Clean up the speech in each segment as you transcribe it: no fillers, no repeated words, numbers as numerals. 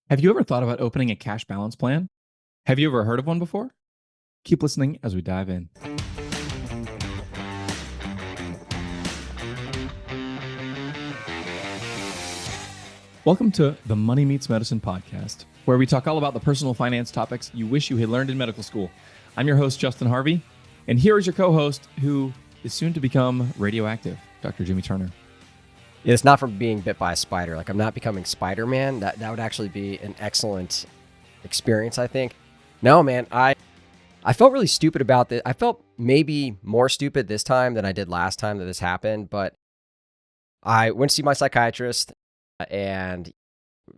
Have you ever thought about opening a cash balance plan? Have you ever heard of one before? Keep listening as we dive in. Welcome to the Money Meets Medicine podcast, where we talk all about the personal finance topics you wish you had learned in medical school. I'm your host, Justin Harvey, and here is your co-host, who is soon to become radioactive, Dr. Jimmy Turner. It's not from being bit by a spider. Like, I'm not becoming Spider-Man. That would actually be an excellent experience, I think. No, man, I felt really stupid about this. I felt maybe more stupid this time than I did last time that this happened, but I went to see my psychiatrist and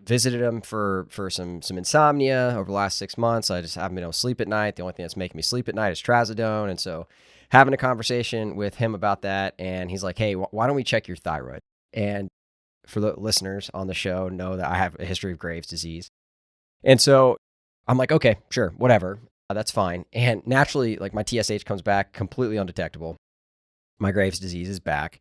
visited him for some insomnia over the last 6 months. I just haven't been able to sleep at night. The only thing that's making me sleep at night is trazodone. And so having a conversation with him about that, and he's like, hey, why don't we check your thyroid? And for the listeners on the show know that I have a history of Graves' disease. And so I'm like, okay, sure, whatever. That's fine. And naturally, like, my TSH comes back completely undetectable. My Graves' disease is back.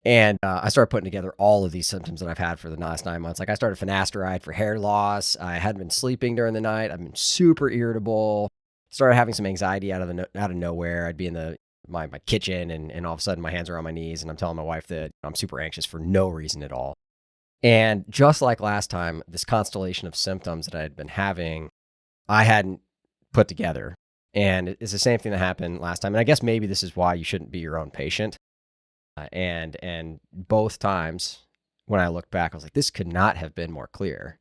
And I started putting together all of these symptoms that I've had for the last 9 months. Like, I started finasteride for hair loss. I hadn't been sleeping during the night. I've been super irritable. Started having some anxiety out of nowhere. I'd be in my kitchen, and all of a sudden my hands are on my knees, and I'm telling my wife that I'm super anxious for no reason at all. And just like last time, this constellation of symptoms that I had been having, I hadn't put together. And it's the same thing that happened last time. And I guess maybe this is why you shouldn't be your own patient. And both times when I look back, I was like, this could not have been more clear.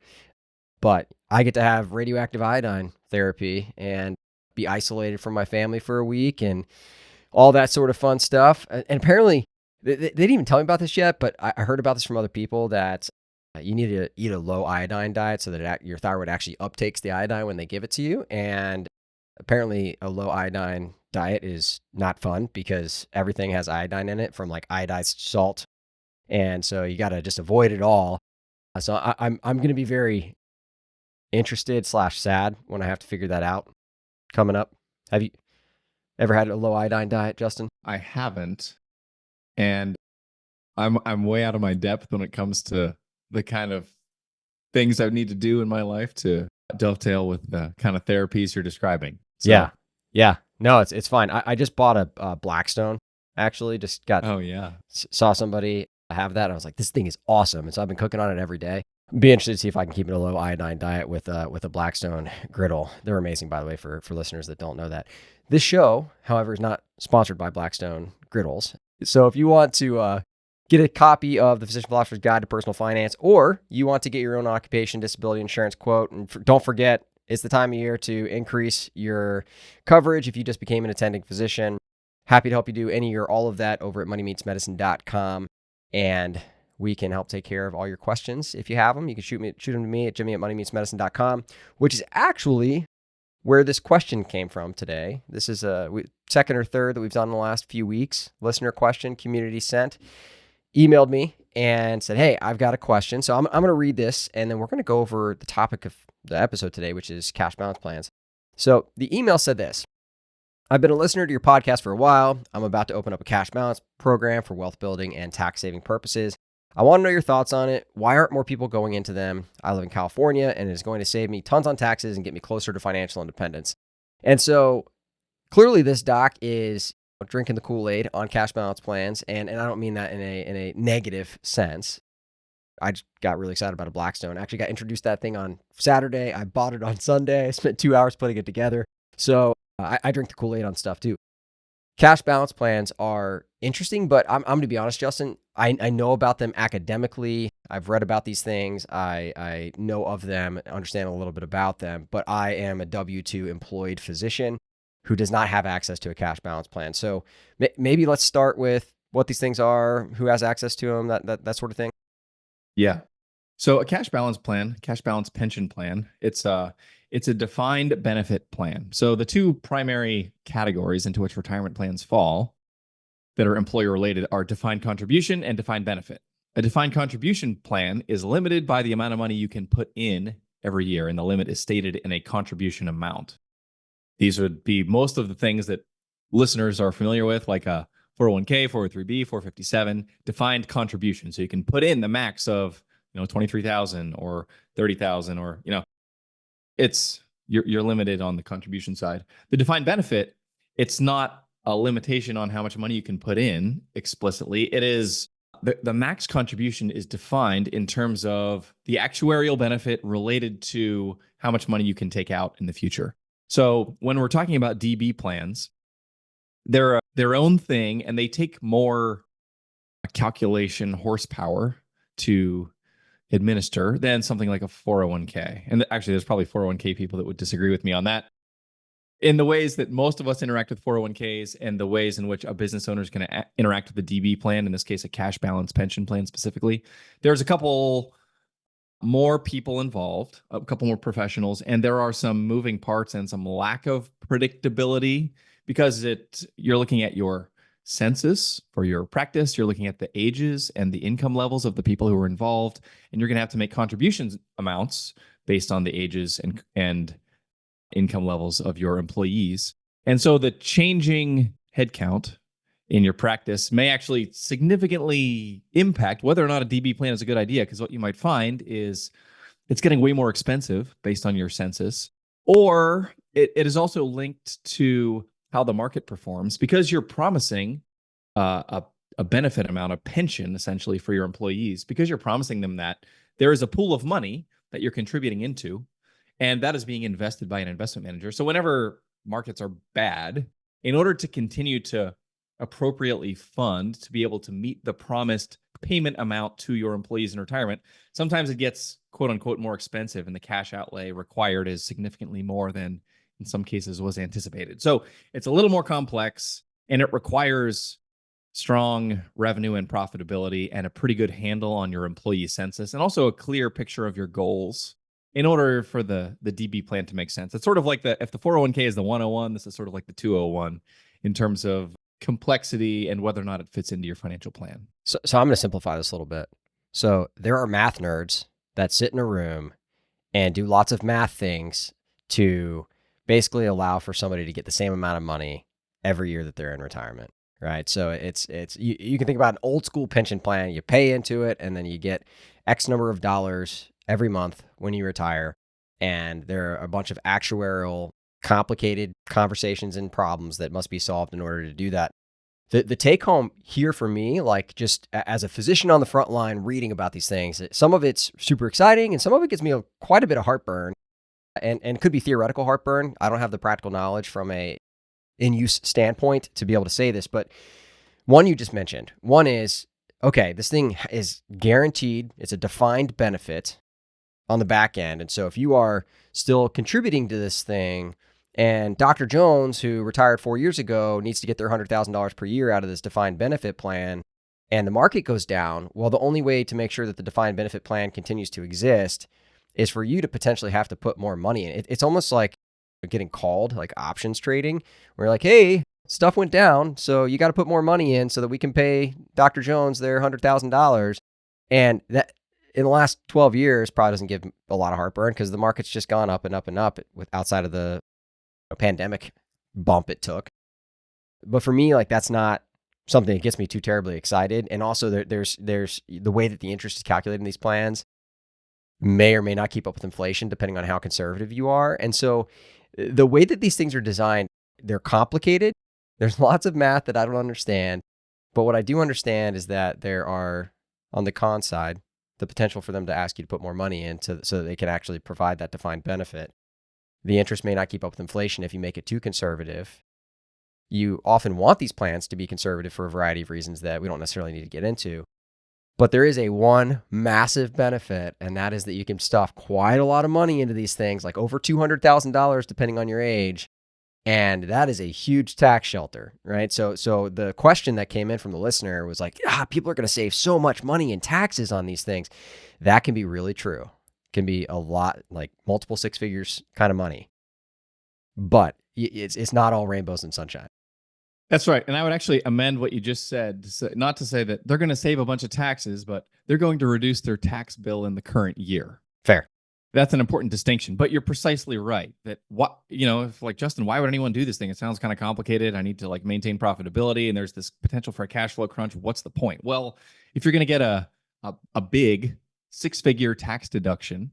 But I get to have radioactive iodine therapy and be isolated from my family for a week and all that sort of fun stuff. And apparently, they didn't even tell me about this yet, but I heard about this from other people, that you need to eat a low iodine diet so that your thyroid actually uptakes the iodine when they give it to you. And apparently a low iodine diet is not fun because everything has iodine in it, from like iodized salt. And so you got to just avoid it all. So I'm going to be very interested / sad when I have to figure that out coming up. Have you ever had a low iodine diet, Justin? I haven't, and I'm way out of my depth when it comes to the kind of things I need to do in my life to dovetail with the kind of therapies you're describing. So, Yeah. No, it's fine. I just bought a Blackstone, actually. Just saw somebody have that. I was like, this thing is awesome. And so I've been cooking on it every day. Be interested to see if I can keep it a low iodine diet with a Blackstone griddle. They're amazing, by the way, for listeners that don't know that. This show, however, is not sponsored by Blackstone griddles. So if you want to get a copy of the Physician Philosopher's Guide to Personal Finance, or you want to get your own occupation disability insurance quote, and don't forget, it's the time of year to increase your coverage if you just became an attending physician. Happy to help you do any or all of that over at moneymeetsmedicine.com. And we can help take care of all your questions. If you have them, you can shoot them to me at jimmy@moneymeetsmedicine.com, which is actually where this question came from today. This is a second or third that we've done in the last few weeks. Listener question, community sent, emailed me and said, hey, I've got a question. So I'm going to read this, and then we're going to go over the topic of the episode today, which is cash balance plans. So the email said this: I've been a listener to your podcast for a while. I'm about to open up a cash balance program for wealth building and tax saving purposes. I want to know your thoughts on it. Why aren't more people going into them? I live in California, and it is going to save me tons on taxes and get me closer to financial independence. And so clearly this doc is drinking the Kool-Aid on cash balance plans. And I don't mean that in a negative sense. I just got really excited about a Blackstone. I actually got introduced to that thing on Saturday. I bought it on Sunday. I spent 2 hours putting it together. So I drink the Kool-Aid on stuff too. Cash balance plans are interesting, but I'm going to be honest, Justin. I know about them academically. I've read about these things. I know of them, understand a little bit about them, but I am a W-2 employed physician who does not have access to a cash balance plan. So maybe let's start with what these things are, who has access to them, that sort of thing. Yeah. So a cash balance plan, cash balance pension plan, it's a defined benefit plan. So the two primary categories into which retirement plans fall that are employer related are defined contribution and defined benefit. A defined contribution plan is limited by the amount of money you can put in every year, and the limit is stated in a contribution amount. These would be most of the things that listeners are familiar with, like a 401k, 403b, 457, defined contribution. So you can put in the max of 23,000 or 30,000, or, it's you're limited on the contribution side. The defined benefit, it's not a limitation on how much money you can put in explicitly. It is the max contribution is defined in terms of the actuarial benefit related to how much money you can take out in the future. So when we're talking about DB plans, they're their own thing, and they take more calculation horsepower to administer than something like a 401k. And actually, there's probably 401k people that would disagree with me on that. In the ways that most of us interact with 401ks and the ways in which a business owner is going to interact with the DB plan, in this case, a cash balance pension plan specifically, there's a couple more people involved, a couple more professionals, and there are some moving parts and some lack of predictability because you're looking at your census for your practice, you're looking at the ages and the income levels of the people who are involved, and you're going to have to make contributions amounts based on the ages and income levels of your employees. And so the changing headcount in your practice may actually significantly impact whether or not a DB plan is a good idea, because what you might find is it's getting way more expensive based on your census, or it is also linked to how the market performs, because you're promising a benefit amount, a pension essentially for your employees, because you're promising them that there is a pool of money that you're contributing into, and that is being invested by an investment manager. So whenever markets are bad, in order to continue to appropriately fund to be able to meet the promised payment amount to your employees in retirement, sometimes it gets quote unquote more expensive, and the cash outlay required is significantly more than in some cases was anticipated. So it's a little more complex, and it requires strong revenue and profitability and a pretty good handle on your employee census, and also a clear picture of your goals in order for the DB plan to make sense. It's sort of like if the 401k is the 101, this is sort of like the 201 in terms of complexity and whether or not it fits into your financial plan. So I'm going to simplify this a little bit. So there are math nerds that sit in a room and do lots of math things to basically allow for somebody to get the same amount of money every year that they're in retirement, right? So it's you can think about an old school pension plan. You pay into it, and then you get X number of dollars every month when you retire. And there are a bunch of actuarial complicated conversations and problems that must be solved in order to do that. The take home here for me, like just as a physician on the front line reading about these things, some of it's super exciting and some of it gives me quite a bit of heartburn, and could be theoretical heartburn. I don't have the practical knowledge from a in-use standpoint to be able to say this, but one you just mentioned. One is, okay, this thing is guaranteed. It's a defined benefit on the back end. And so if you are still contributing to this thing, and Dr. Jones, who retired 4 years ago, needs to get their $100,000 per year out of this defined benefit plan, and the market goes down, well, the only way to make sure that the defined benefit plan continues to exist is for you to potentially have to put more money in. It's almost like getting called, like options trading, where you're like, hey, stuff went down, so you got to put more money in so that we can pay Dr. Jones their $100,000. And that, in the last 12 years, probably doesn't give a lot of heartburn because the market's just gone up and up and up with outside of the pandemic bump it took. But for me, like, that's not something that gets me too terribly excited. And also there's the way that the interest is calculated in these plans may or may not keep up with inflation depending on how conservative you are. And so the way that these things are designed, they're complicated. There's lots of math that I don't understand. But what I do understand is that there are, on the con side, the potential for them to ask you to put more money in so that they can actually provide that defined benefit. The interest may not keep up with inflation if you make it too conservative. You often want these plans to be conservative for a variety of reasons that we don't necessarily need to get into. But there is one massive benefit, and that is that you can stuff quite a lot of money into these things, like over $200,000 depending on your age. And that is a huge tax shelter, right? So the question that came in from the listener was like, people are going to save so much money in taxes on these things. That can be really true. Can be a lot, like multiple six figures kind of money. But it's not all rainbows and sunshine. That's right. And I would actually amend what you just said, not to say that they're going to save a bunch of taxes, but they're going to reduce their tax bill in the current year. Fair. That's an important distinction, but you're precisely right that if like, Justin, why would anyone do this thing? It sounds kind of complicated. I need to like maintain profitability, and there's this potential for a cash flow crunch. What's the point? Well, if you're going to get a big six-figure tax deduction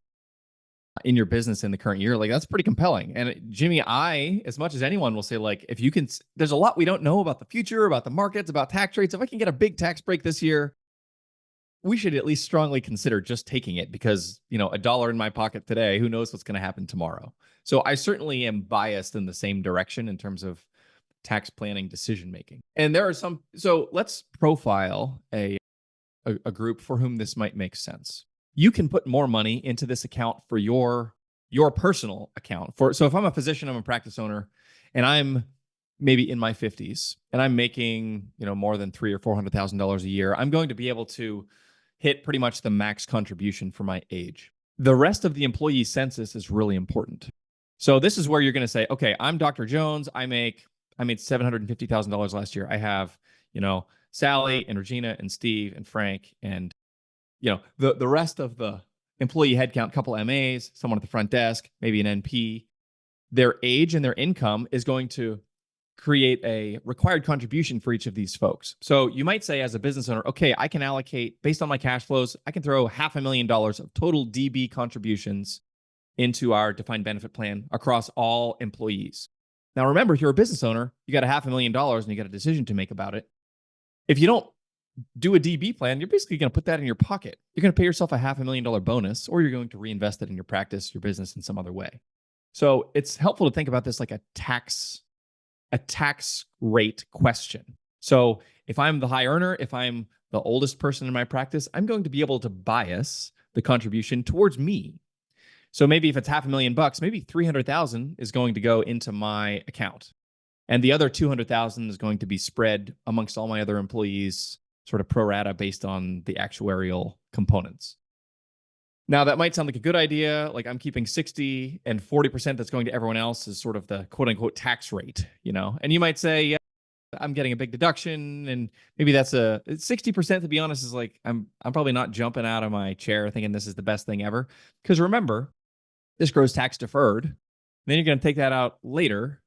in your business in the current year, like that's pretty compelling. And Jimmy, I, as much as anyone will say, like, if you can, there's a lot we don't know about the future, about the markets, about tax rates. If I can get a big tax break this year, we should at least strongly consider just taking it because, a dollar in my pocket today, who knows what's going to happen tomorrow. So I certainly am biased in the same direction in terms of tax planning decision making. And there are some, so let's profile a group for whom this might make sense. You can put more money into this account for your personal account. So if I'm a physician, I'm a practice owner, and I'm maybe in my 50s and I'm making, more than $300,000 or $400,000 a year, I'm going to be able to hit pretty much the max contribution for my age. The rest of the employee census is really important. So this is where you're going to say, okay, I'm Dr. Jones. I made $750,000 last year. I have, Sally and Regina and Steve and Frank and, the rest of the employee headcount, couple MAs, someone at the front desk, maybe an NP. Their age and their income is going to create a required contribution for each of these folks. So you might say as a business owner, okay, I can allocate based on my cash flows, I can throw $500,000 of total DB contributions into our defined benefit plan across all employees. Now, remember, if you're a business owner, you got $500,000 and you got a decision to make about it. If you don't do a DB plan, you're basically going to put that in your pocket. You're going to pay yourself a $500,000 bonus, or you're going to reinvest it in your practice, your business in some other way. So it's helpful to think about this like a tax rate question. So if I'm the high earner, if I'm the oldest person in my practice, I'm going to be able to bias the contribution towards me. So maybe if it's $500,000, maybe $300,000 is going to go into my account. And the other $200,000 is going to be spread amongst all my other employees, sort of pro rata based on the actuarial components. Now, that might sound like a good idea. Like I'm keeping 60 and 40% that's going to everyone else is sort of the quote unquote tax rate, And you might say, yeah, I'm getting a big deduction. And maybe that's 60%, to be honest, is like, I'm probably not jumping out of my chair thinking this is the best thing ever. Because remember, this grows tax deferred. Then you're going to take that out later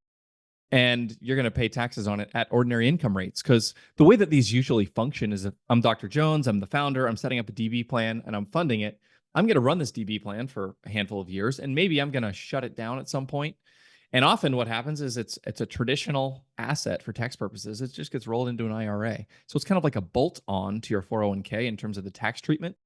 and you're going to pay taxes on it at ordinary income rates. Because the way that these usually function is if I'm Dr. Jones, I'm the founder, I'm setting up a DB plan and I'm funding it. I'm going to run this DB plan for a handful of years and maybe I'm going to shut it down at some point. And often what happens is it's a traditional asset for tax purposes. It just gets rolled into an IRA. So it's kind of like a bolt on to your 401k in terms of the tax treatment.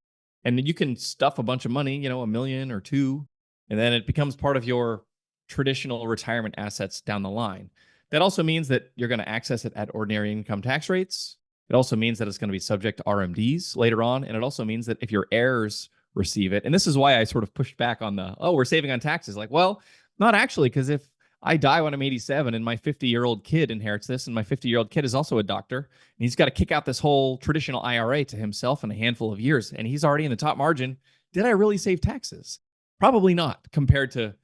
And then you can stuff a bunch of money, $1 million or $2 million, and then it becomes part of your traditional retirement assets down the line. That also means that you're going to access it at ordinary income tax rates. It also means that it's going to be subject to RMDs later on. And it also means that if your heirs receive it, and this is why I sort of pushed back on we're saving on taxes. Like, well, not actually, because if I die when I'm 87 and my 50-year-old kid inherits this, and my 50-year-old kid is also a doctor, and he's got to kick out this whole traditional IRA to himself in a handful of years, and he's already in the top margin, did I really save taxes? Probably not, compared to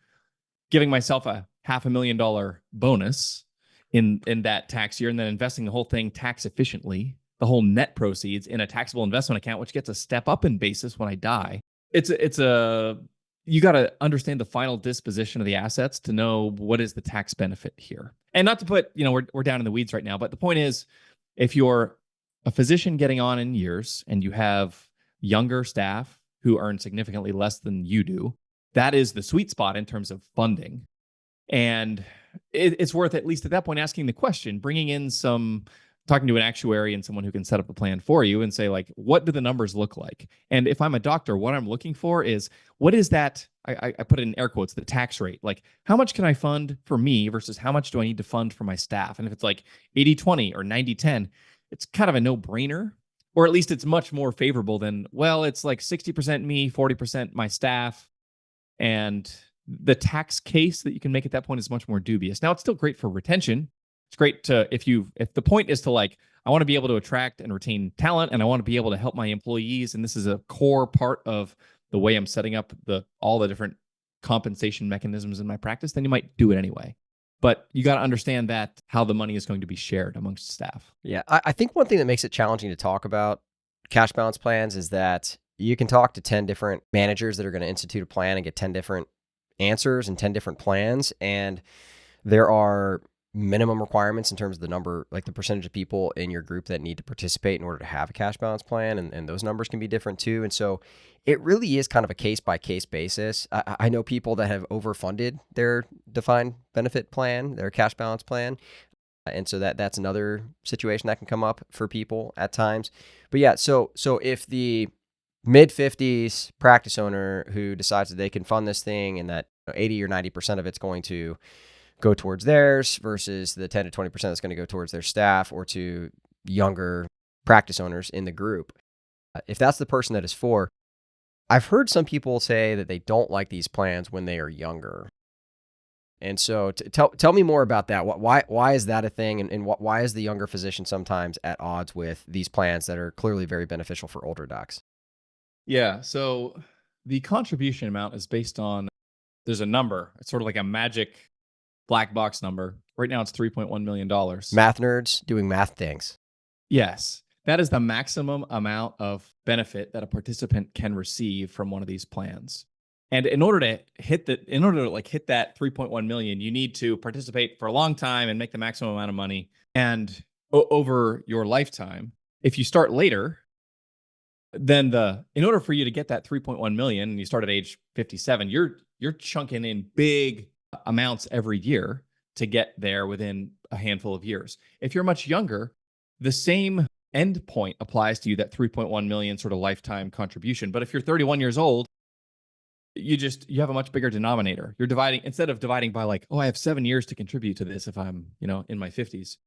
giving myself a $500,000 bonus in that tax year and then investing the whole thing tax efficiently, the whole net proceeds in a taxable investment account, which gets a step up in basis when I die. You got to understand the final disposition of the assets to know what is the tax benefit here. And not to put, we're down in the weeds right now, but the point is, if you're a physician getting on in years and you have younger staff who earn significantly less than you do, that is the sweet spot in terms of funding. And it's worth, at least at that point, asking the question, bringing in talking to an actuary and someone who can set up a plan for you and say, like, what do the numbers look like? And if I'm a doctor, what I'm looking for is, what is that, I put it in air quotes, the tax rate. Like, how much can I fund for me versus how much do I need to fund for my staff? And if it's like 80-20 or 90-10, it's kind of a no-brainer, or at least it's much more favorable than, well, it's like 60% me, 40% my staff. And the tax case that you can make at that point is much more dubious. Now, it's still great for retention. It's great to, if the point is to, like, I want to be able to attract and retain talent, and I want to be able to help my employees, and this is a core part of the way I'm setting up all the different compensation mechanisms in my practice, then you might do it anyway. But you got to understand that how the money is going to be shared amongst staff. Yeah, I think one thing that makes it challenging to talk about cash balance plans is that you can talk to 10 different managers that are going to institute a plan and get 10 different answers and 10 different plans. And there are minimum requirements in terms of the number, like the percentage of people in your group that need to participate in order to have a cash balance plan. And those numbers can be different too. And so it really is kind of a case by case basis. I know people that have overfunded their defined benefit plan, their cash balance plan. And so that's another situation that can come up for people at times. But yeah, so if the mid 50s practice owner who decides that they can fund this thing and that 80 or 90% of it's going to go towards theirs versus the 10 to 20% that's going to go towards their staff or to younger practice owners in the group. If that's the person that is for, I've heard some people say that they don't like these plans when they are younger. And so tell me more about that. Why is that a thing? And why is the younger physician sometimes at odds with these plans that are clearly very beneficial for older docs? Yeah. So the contribution amount is based on, there's a number. It's sort of like a magic black box number. Right now it's $3.1 million. Math nerds doing math things. Yes. That is the maximum amount of benefit that a participant can receive from one of these plans. And in order to hit that 3.1 million, you need to participate for a long time and make the maximum amount of money. And over your lifetime, if you start later, then in order for you to get that 3.1 million and you start at age 57, you're chunking in big amounts every year to get there within a handful of years. If you're much younger, the same end point applies to you, that 3.1 million sort of lifetime contribution. But if you're 31 years old, you have a much bigger denominator. You're dividing, instead of dividing by like, oh, I have 7 years to contribute to this if I'm, in my 50s.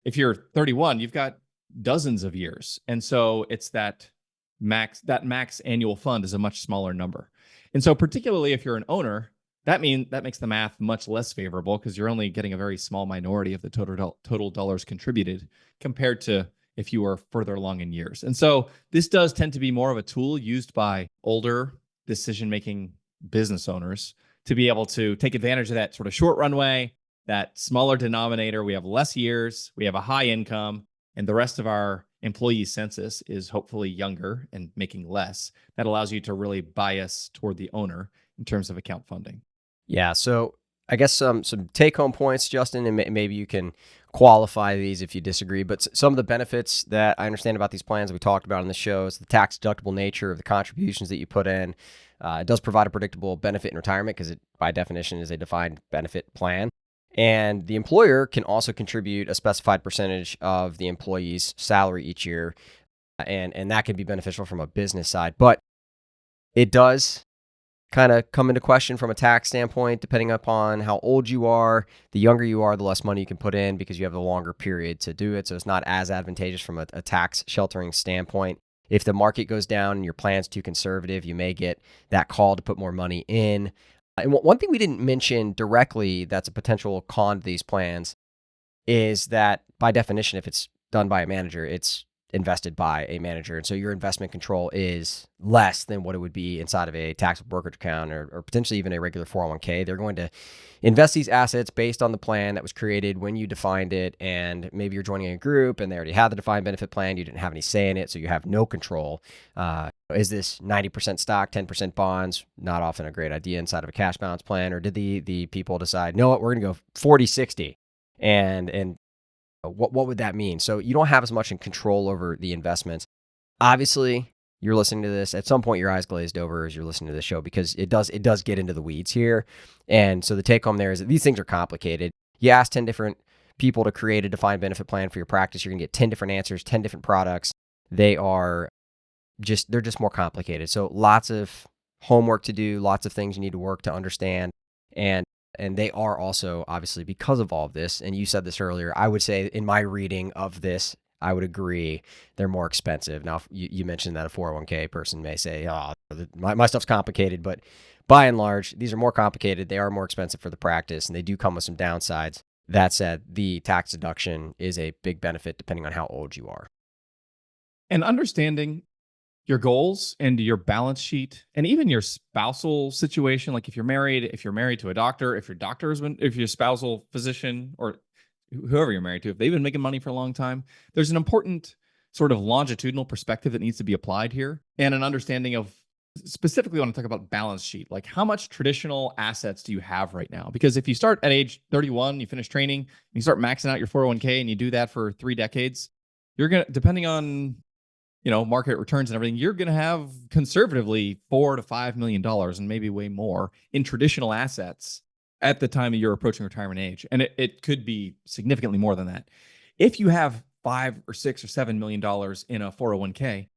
If you're 31, you've got dozens of years. And so it's that max annual fund is a much smaller number. And so particularly if you're an owner, that makes the math much less favorable because you're only getting a very small minority of the total dollars contributed compared to if you were further along in years. And so this does tend to be more of a tool used by older decision-making business owners to be able to take advantage of that sort of short runway, that smaller denominator. We have less years, we have a high income, and the rest of our employee census is hopefully younger and making less. That allows you to really bias toward the owner in terms of account funding. Yeah. So I guess some take-home points, Justin, and maybe you can qualify these if you disagree. But some of the benefits that I understand about these plans we talked about on the show is the tax-deductible nature of the contributions that you put in. It does provide a predictable benefit in retirement because it, by definition, is a defined benefit plan. And the employer can also contribute a specified percentage of the employee's salary each year, and that can be beneficial from a business side. But it does kind of come into question from a tax standpoint, depending upon how old you are. The younger you are, the less money you can put in because you have the longer period to do it. So it's not as advantageous from a tax sheltering standpoint. If the market goes down and your plan's too conservative, you may get that call to put more money in. And one thing we didn't mention directly that's a potential con to these plans is that by definition, if it's done by a manager, it's invested by a manager. And so your investment control is less than what it would be inside of a taxable brokerage account or potentially even a regular 401k. They're going to invest these assets based on the plan that was created when you defined it. And maybe you're joining a group and they already had the defined benefit plan. You didn't have any say in it, so you have no control. Is this 90% stock, 10% bonds? Not often a great idea inside of a cash balance plan. Or did the people decide, no, we're going to go 40-60 and what would that mean? So you don't have as much in control over the investments. Obviously, you're listening to this. At some point, your eyes glazed over as you're listening to the show because it does get into the weeds here. And so the take home there is that these things are complicated. You ask 10 different people to create a defined benefit plan for your practice. You're going to get 10 different answers, 10 different products. They're just more complicated. So lots of homework to do, lots of things you need to work to understand. And they are also, obviously, because of all of this, and you said this earlier, I would say in my reading of this, I would agree they're more expensive. Now, you mentioned that a 401k person may say, oh, my stuff's complicated, but by and large, these are more complicated. They are more expensive for the practice, and they do come with some downsides. That said, the tax deduction is a big benefit depending on how old you are. And understanding your goals and your balance sheet and even your spousal situation. Like if you're married to a doctor, if your spousal physician or whoever you're married to, if they've been making money for a long time, there's an important sort of longitudinal perspective that needs to be applied here and an understanding of specifically want to talk about balance sheet. Like, how much traditional assets do you have right now? Because if you start at age 31, you finish training, and you start maxing out your 401k and you do that for 3 decades, you're going to, depending on, market returns and everything, you're going to have conservatively $4 to $5 million and maybe way more in traditional assets at the time you're approaching retirement age. And it could be significantly more than that. If you have $5 or $6 or $7 million in a 401k,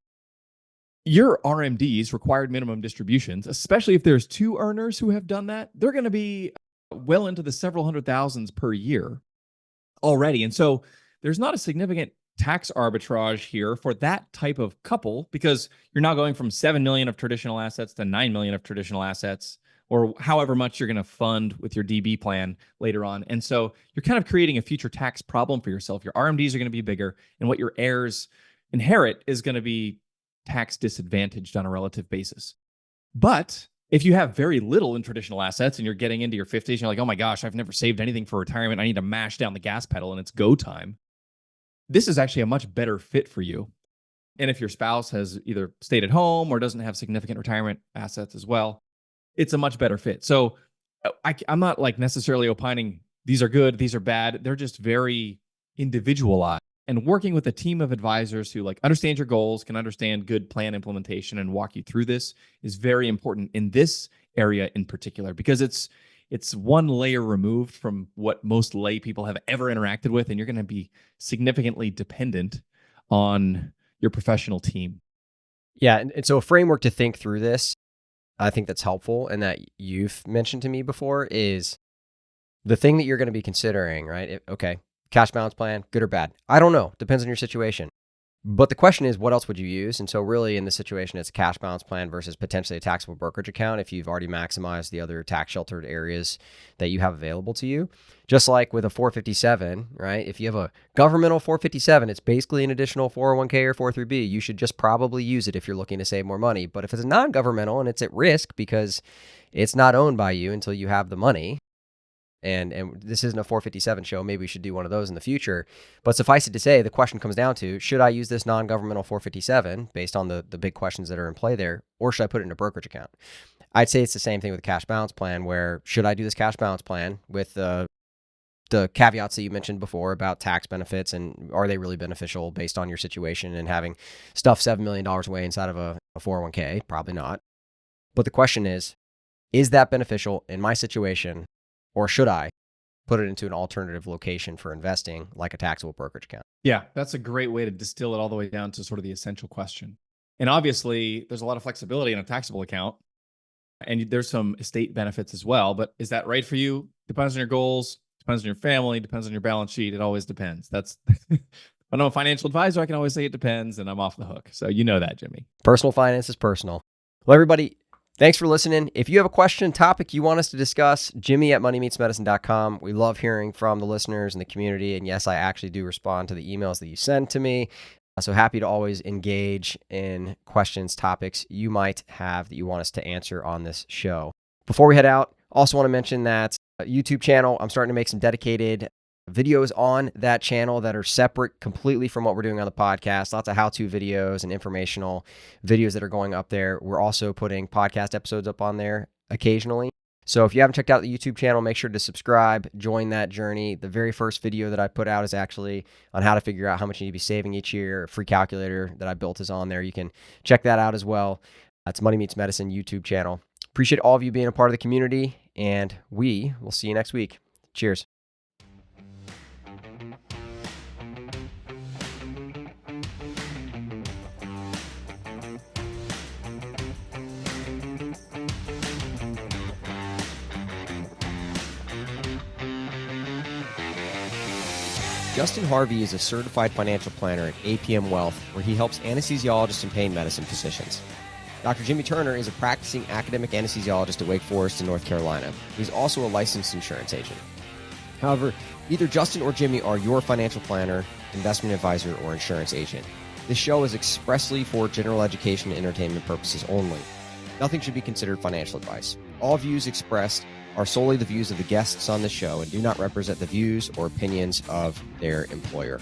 your RMDs, required minimum distributions, especially if there's 2 earners who have done that, they're going to be well into the several hundred thousands per year already. And so there's not a significant tax arbitrage here for that type of couple, because you're now going from 7 million of traditional assets to 9 million of traditional assets, or however much you're going to fund with your DB plan later on. And so you're kind of creating a future tax problem for yourself. Your RMDs are going to be bigger, and what your heirs inherit is going to be tax disadvantaged on a relative basis. But if you have very little in traditional assets and you're getting into your 50s, and you're like, oh my gosh, I've never saved anything for retirement, I need to mash down the gas pedal and it's go time, this is actually a much better fit for you. And if your spouse has either stayed at home or doesn't have significant retirement assets as well, it's a much better fit. So I'm not like necessarily opining these are good, these are bad. They're just very individualized. And working with a team of advisors who like understand your goals, can understand good plan implementation and walk you through this is very important in this area in particular, because it's one layer removed from what most lay people have ever interacted with, and you're going to be significantly dependent on your professional team. Yeah, and so a framework to think through this, I think that's helpful, and that you've mentioned to me before, is the thing that you're going to be considering, right? Okay, cash balance plan, good or bad? I don't know. Depends on your situation. But the question is, what else would you use? And so really in this situation, it's a cash balance plan versus potentially a taxable brokerage account if you've already maximized the other tax sheltered areas that you have available to you. Just like with a 457, right? If you have a governmental 457, it's basically an additional 401k or 403b. You should just probably use it if you're looking to save more money. But if it's a non-governmental and it's at risk because it's not owned by you until you have the money, and this isn't a 457 show, maybe we should do one of those in the future. But suffice it to say, the question comes down to, should I use this non-governmental 457 based on the big questions that are in play there, or should I put it in a brokerage account? I'd say it's the same thing with a cash balance plan, where should I do this cash balance plan with the caveats that you mentioned before about tax benefits, and are they really beneficial based on your situation, and having stuff $7 million away inside of a 401k? Probably not. But the question is that beneficial in my situation? Or should I put it into an alternative location for investing, like a taxable brokerage account? Yeah, that's a great way to distill it all the way down to sort of the essential question. And obviously, there's a lot of flexibility in a taxable account, and there's some estate benefits as well. But is that right for you? Depends on your goals, depends on your family, depends on your balance sheet. It always depends. That's I'm a financial advisor, I can always say it depends, and I'm off the hook. So you know that, Jimmy. Personal finance is personal. Well, everybody, thanks for listening. If you have a question, topic you want us to discuss, Jimmy@moneymeetsmedicine.com. We love hearing from the listeners and the community. And yes, I actually do respond to the emails that you send to me. So happy to always engage in questions, topics you might have that you want us to answer on this show. Before we head out, also want to mention that YouTube channel, I'm starting to make some dedicated videos on that channel that are separate completely from what we're doing on the podcast. Lots of how-to videos and informational videos that are going up there. We're also putting podcast episodes up on there occasionally. So if you haven't checked out the YouTube channel, make sure to subscribe, join that journey. The very first video that I put out is actually on how to figure out how much you need to be saving each year. A free calculator that I built is on there. You can check that out as well. That's Money Meets Medicine YouTube channel. Appreciate all of you being a part of the community, and we will see you next week. Cheers. Justin Harvey is a certified financial planner at APM Wealth, where he helps anesthesiologists and pain medicine physicians. Dr. Jimmy Turner is a practicing academic anesthesiologist at Wake Forest in North Carolina. He's also a licensed insurance agent. However, either Justin or Jimmy are your financial planner, investment advisor, or insurance agent. This show is expressly for general education and entertainment purposes only. Nothing should be considered financial advice. All views expressed are solely the views of the guests on the show and do not represent the views or opinions of their employer.